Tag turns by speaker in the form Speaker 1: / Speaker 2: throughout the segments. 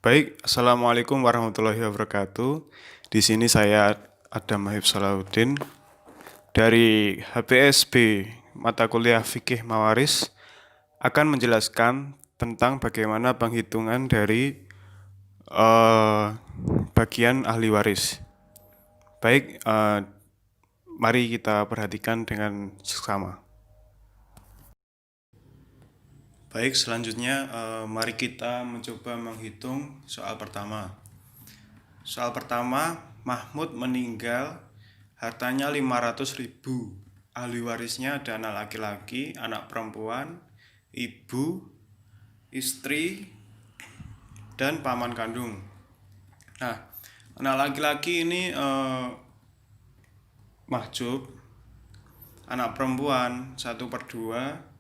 Speaker 1: Baik, Assalamualaikum warahmatullahi wabarakatuh. Di sini saya Adam Mahib Salahuddin dari HPSB mata kuliah Fikih Mawaris akan menjelaskan tentang bagaimana penghitungan dari eh, bagian ahli waris. Baik, mari kita perhatikan dengan seksama. Baik, selanjutnya mari kita mencoba menghitung soal pertama. Soal pertama, Mahmud meninggal, hartanya 500.000. Ahli warisnya ada anak laki-laki, anak perempuan, ibu, istri, dan paman kandung. Nah, anak laki-laki ini mahjub, anak perempuan 1/2,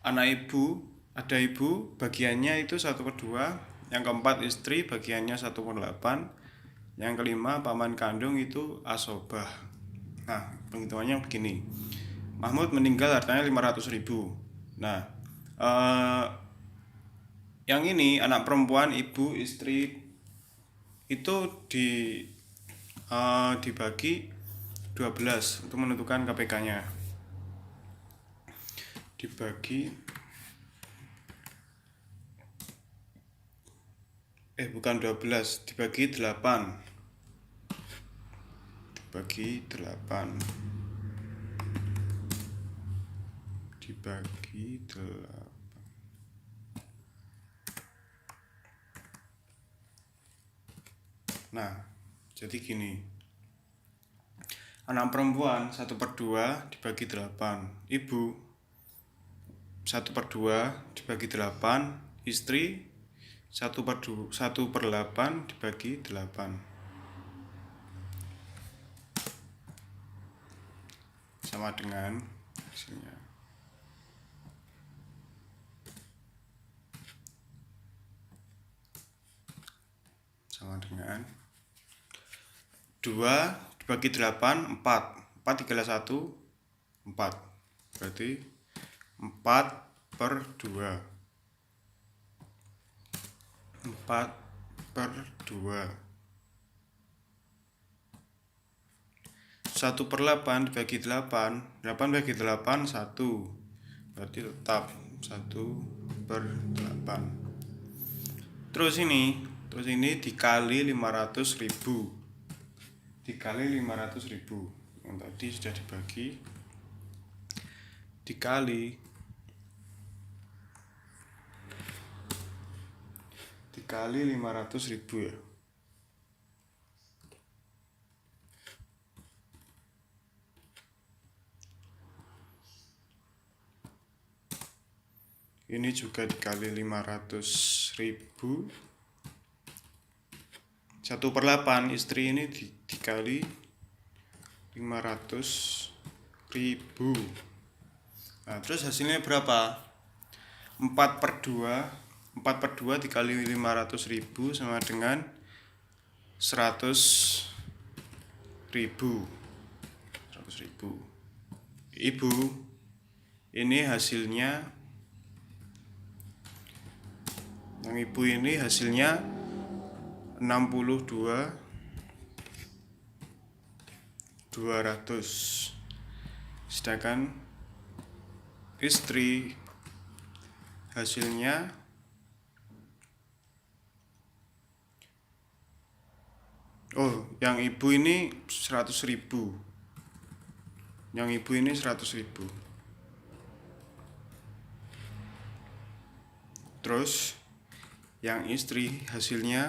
Speaker 1: anak ibu, ada ibu, bagiannya itu 1/2, yang keempat istri, bagiannya 1/8, yang kelima paman kandung itu asobah. Nah, penghitungannya begini. Mahmud meninggal hartanya 500.000. Nah, yang ini anak perempuan, ibu, istri itu dibagi 12 untuk menentukan KPK-nya. Bukan 12, dibagi 8. Dibagi 8. Nah, jadi gini. Anak perempuan 1/2 dibagi 8. Ibu 1/2 dibagi 8. Istri 1/8 dibagi 8. Sama dengan hasilnya. Sama dengan 2 dibagi 8, 4. 4 dikali 1, 4. Berarti 4/2. 4/2. 1/8 dibagi 8. 8 bagi 8, 1. Berarti tetap 1/8. Terus ini dikali 500.000. Dikali 500.000. Yang tadi sudah dibagi. Dikali 500.000 ya. Ini juga dikali 500.000. 1/8 istri ini dikali 500.000. Nah, terus hasilnya berapa? 4/2. 4/2 dikali 500.000 sama dengan 100.000. 100.000. Ibu, ini hasilnya. Yang ibu ini hasilnya 62.200. Sedangkan istri hasilnya yang ibu ini 100.000. Yang ibu ini 100.000. Terus yang istri hasilnya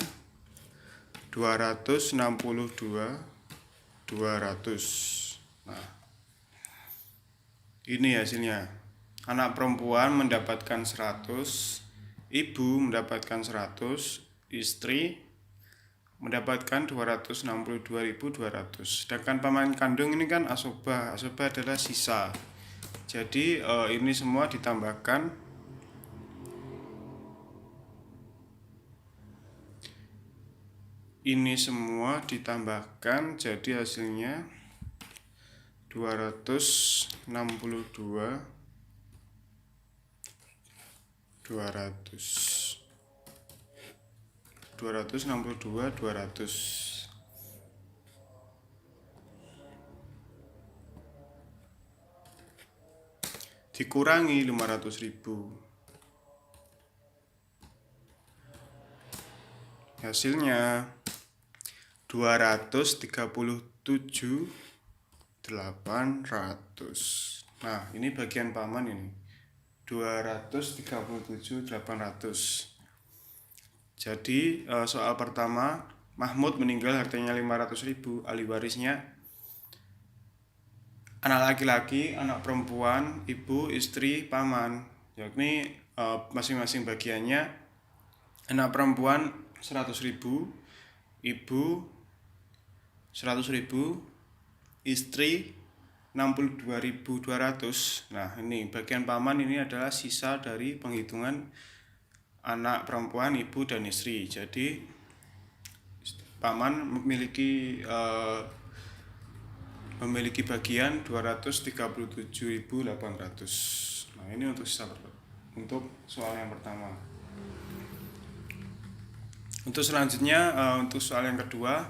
Speaker 1: 262.200. Nah, ini hasilnya. Anak perempuan mendapatkan 100, ibu mendapatkan 100, istri mendapatkan 262.200. Sedangkan paman kandung ini kan asobah. Asobah adalah sisa. Jadi ini semua ditambahkan. Ini semua ditambahkan jadi hasilnya 262.200. 262 200 dikurangi 500.000, hasilnya 237.800. Nah, ini bagian paman ini. 237.800. Jadi soal pertama, Mahmud meninggal hartanya 500.000, ahli warisnya anak laki-laki, anak perempuan, ibu, istri, paman. Yakni masing-masing bagiannya, anak perempuan 100.000, ibu 100.000, istri 62.200. Nah, ini bagian paman ini adalah sisa dari penghitungan anak perempuan, ibu, dan istri. Jadi paman memiliki bagian 237.800. Nah, ini untuk soal yang pertama. Untuk selanjutnya, untuk soal yang kedua,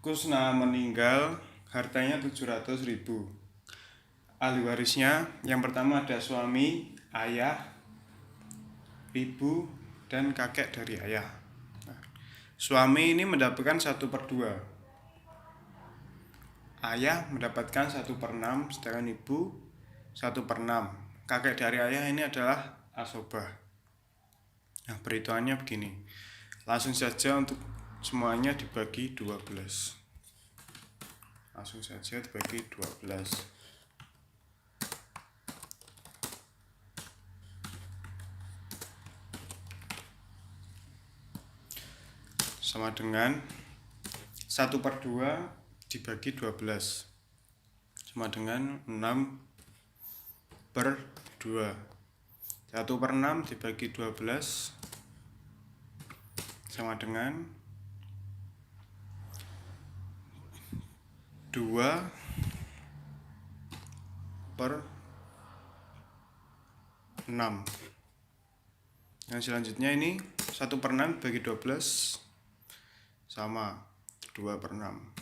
Speaker 1: Kusna meninggal, hartanya 700.000. Ahli warisnya yang pertama ada suami, ayah, ibu, dan kakek dari ayah. Nah, suami ini mendapatkan 1/2. Ayah mendapatkan 1/6, sedangkan ibu 1/6. Kakek dari ayah ini adalah asobah. Nah, perhitungannya begini. Langsung saja untuk semuanya dibagi 12. Langsung saja dibagi 12. Sama dengan 1/2 dibagi 12 sama dengan 6/2. 1/6 dibagi 12 sama dengan 2/6. Yang selanjutnya ini 1/6 bagi 12 sama 2/6.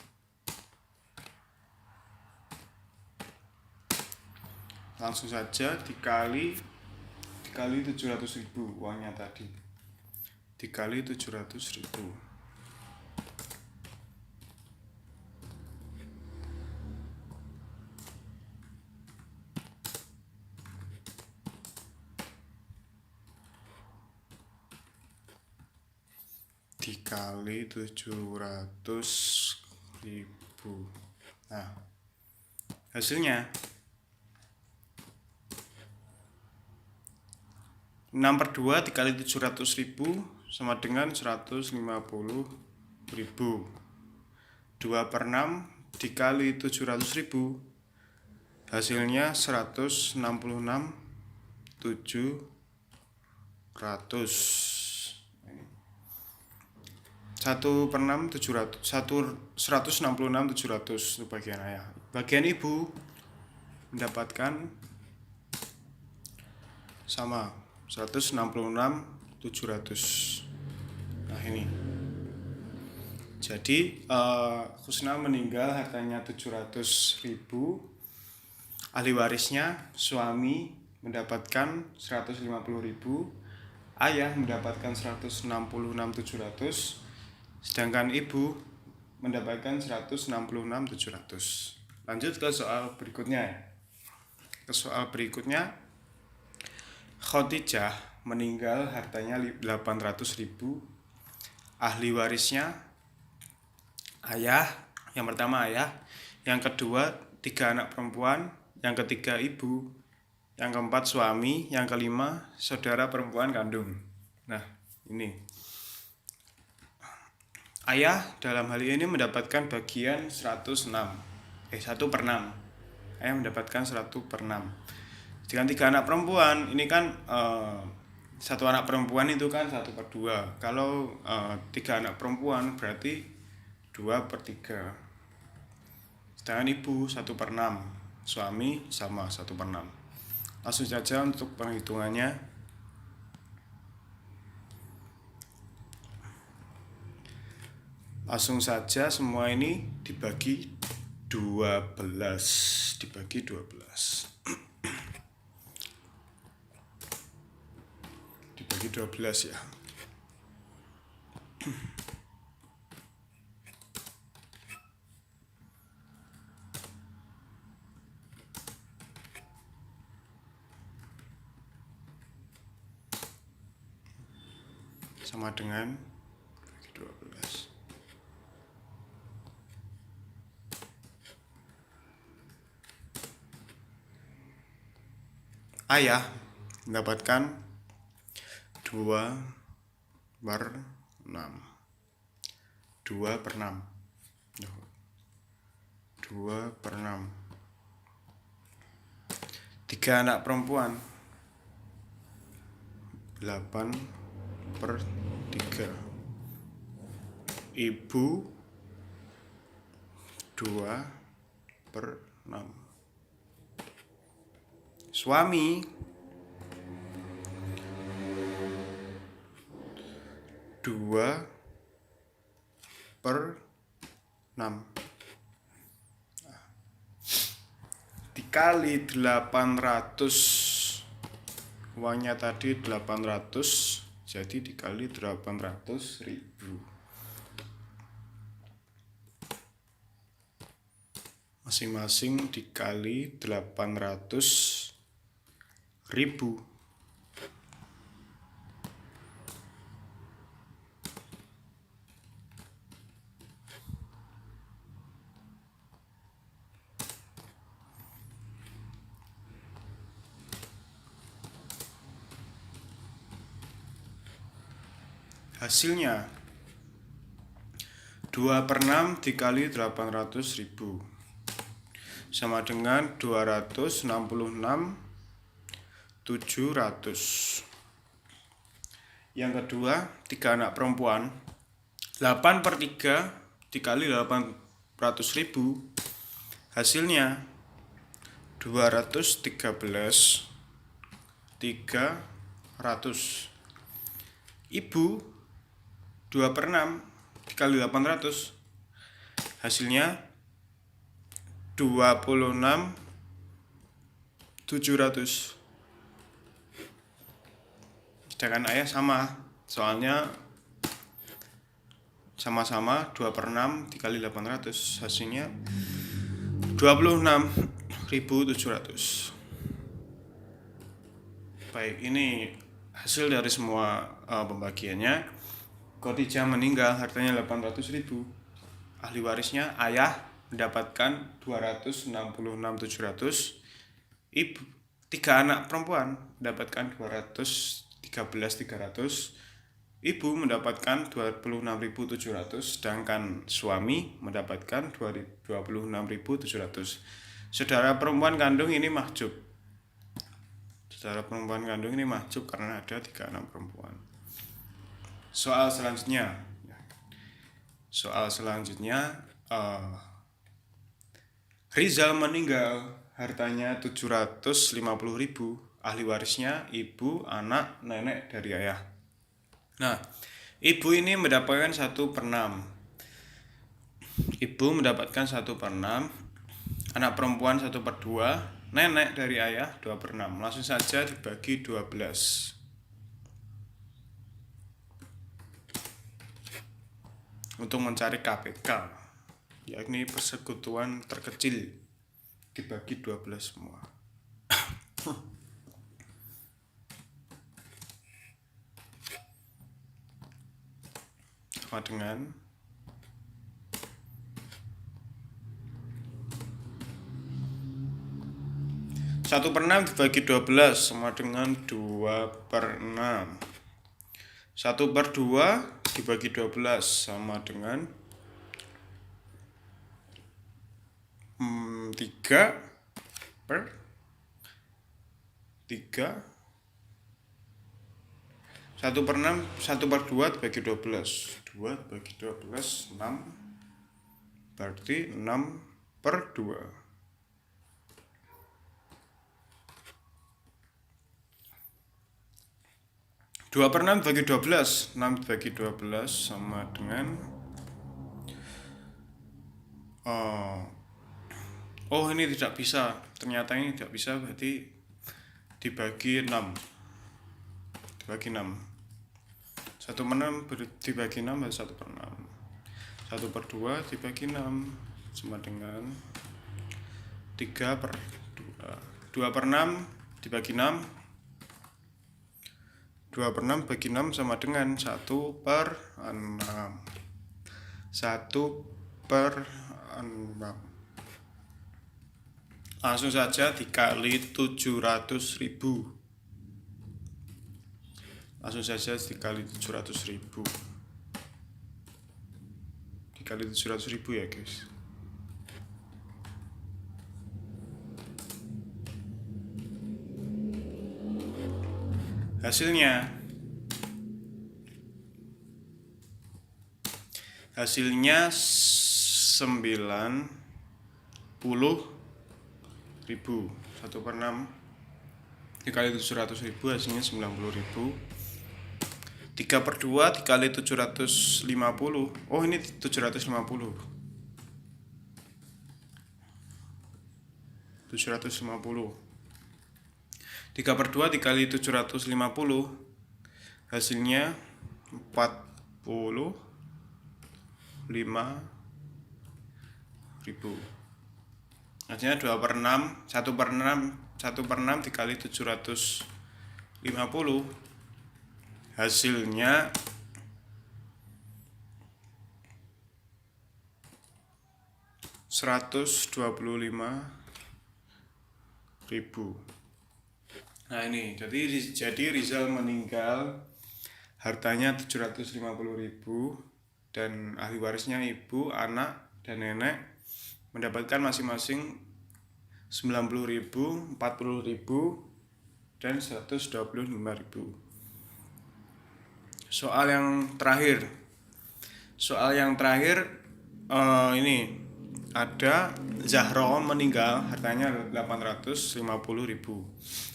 Speaker 1: Langsung saja dikali 700.000 uangnya tadi. Dikali 700.000. Dikali 700.000. Nah, hasilnya 6/2 dikali 700.000 sama dengan 150.000. 2/6 dikali 700.000 hasilnya 166.700. 1/6 itu bagian ayah. Bagian ibu mendapatkan sama 166.700. Nah, ini. Jadi Kusna meninggal hartanya 700.000. Ahli warisnya suami mendapatkan 150.000, ayah mendapatkan 166.700, sedangkan ibu mendapatkan 166.700. Lanjut ke soal berikutnya. Khadijah meninggal hartanya 800.000. Ahli warisnya ayah, yang pertama ayah, yang kedua 3 anak perempuan, yang ketiga ibu, yang keempat suami, yang kelima saudara perempuan kandung. Nah, ini ayah dalam hal ini mendapatkan bagian 1/6. Ayah mendapatkan 1/6. Dengan 3 anak perempuan, ini kan satu anak perempuan itu kan 1/2. Kalau 3 anak perempuan berarti 2/3. Sedangkan ibu 1/6, suami sama 1/6. Langsung saja untuk perhitungannya. Langsung saja semua ini dibagi 12. Dibagi 12. Dibagi 12 ya. Sama dengan bagi 12. Ayah mendapatkan 2/6. 2/6. 2/6. 3 anak perempuan 8/3. Ibu 2/6. Suami 2/6. Dikali 800. Uangnya tadi 800, jadi dikali 800.000. Masing-masing dikali 800.000. Hasilnya 2/6 dikali 800.000 sama dengan 266.700. Yang kedua, 3 anak perempuan 8/3 dikali 800.000. Hasilnya 213.300. Ibu 2/6 dikali 800. Hasilnya 26.700. Sedangkan ayah sama, soalnya sama-sama 2/6 dikali 800. Hasilnya 26.700. Baik, ini hasil dari semua pembagiannya. Khadijah meninggal, hartanya 800.000. Ahli warisnya ayah mendapatkan 266.700. Ibu 3 anak perempuan mendapatkan 213.300. Ibu mendapatkan 26.700, sedangkan suami mendapatkan 26.700. Saudara perempuan kandung ini mahjub. Saudara perempuan kandung ini mahjub karena ada 3 anak perempuan. Soal selanjutnya, Rizal meninggal, hartanya 750.000. Ahli warisnya ibu, anak, nenek dari ayah. Nah, ibu ini mendapatkan 1/6. Ibu mendapatkan 1/6, anak perempuan 1/2, nenek dari ayah 2/6. Langsung saja dibagi 12. Untuk mencari KPK, yakni persekutuan terkecil, dibagi 12 semua. Sama dengan 1/6 dibagi 12 sama dengan 2/6. 1/2 dibagi 12 sama dengan 3/3. 1/6, 1/2 dibagi 12. 2 dibagi 12, 6. Berarti 6/2. 2/6 dibagi 12. 6 dibagi 12 sama dengan eh, oh ini tidak bisa, ternyata ini tidak bisa, berarti dibagi 6. 1/6 dibagi 6 berarti 1/6. 1/2 dibagi 6 sama dengan 3/2. 2/6 dibagi 6, 2/6 bagi 6 sama dengan 1/6. 1/6. Langsung saja dikali 700.000. Langsung saja dikali 700.000. Dikali 700.000 ya guys. Hasilnya 90.000. 1/6 dikali 700.000 hasilnya 90.000. 3/2 dikali 750. Oh ini 750. 3/2 dikali 750 hasilnya 45.000. Artinya 2/6, 1/6 dikali 750 hasilnya 125.000. Nah ini, jadi Rizal meninggal, hartanya 750.000, dan ahli warisnya ibu, anak, dan nenek mendapatkan masing-masing 90.000, 40.000, dan 125.000. Soal yang terakhir ini ada Zahro meninggal, hartanya 850.000.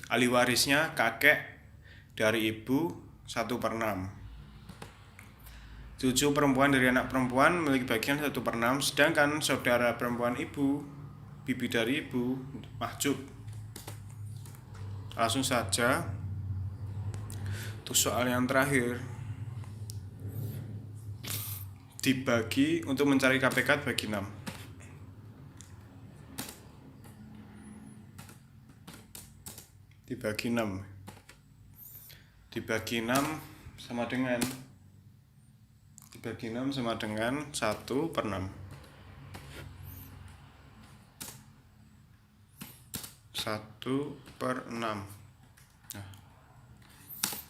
Speaker 1: Ahli warisnya kakek dari ibu 1/6. Cucu perempuan dari anak perempuan memiliki bagian 1/6, sedangkan saudara perempuan ibu, bibi dari ibu, mahjub. Langsung saja untuk soal yang terakhir, dibagi, untuk mencari KPK bagi 6. Dibagi 6 sama dengan 1/6. 1/6. Nah,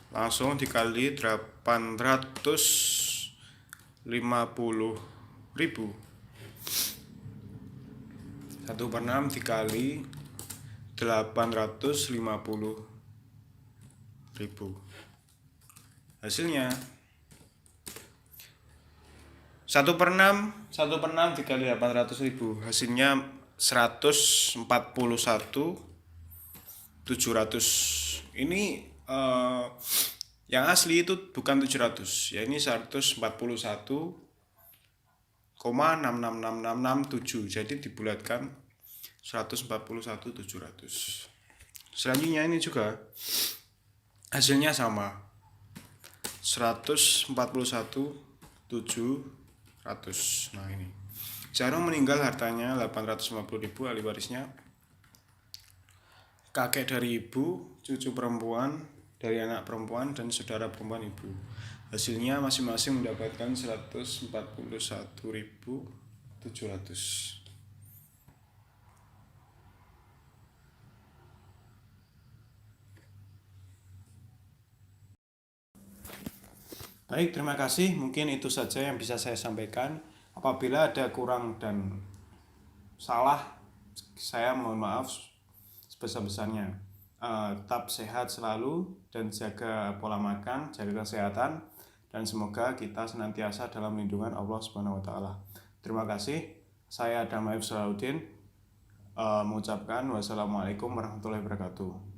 Speaker 1: langsung dikali 850.000. 1/6 dikali 850.000. Hasilnya 1/6 dikali 800.000 hasilnya 141.700. Ini yang asli itu bukan 700 ya, ini 141,666667, jadi dibulatkan 141.700. Selanjutnya ini juga hasilnya sama, 141.700. Nah ini Zahro meninggal, hartanya 850.000, ahli warisnya kakek dari ibu, cucu perempuan dari anak perempuan, dan saudara perempuan ibu. Hasilnya masing-masing mendapatkan 141.700. Baik, terima kasih. Mungkin itu saja yang bisa saya sampaikan. Apabila ada kurang dan salah, saya mohon maaf sebesar-besarnya. Tetap sehat selalu dan jaga pola makan, jaga kesehatan, dan semoga kita senantiasa dalam lindungan Allah Subhanahu wa taala. Terima kasih. Saya Adam Aif Salahuddin mengucapkan wassalamualaikum warahmatullahi wabarakatuh.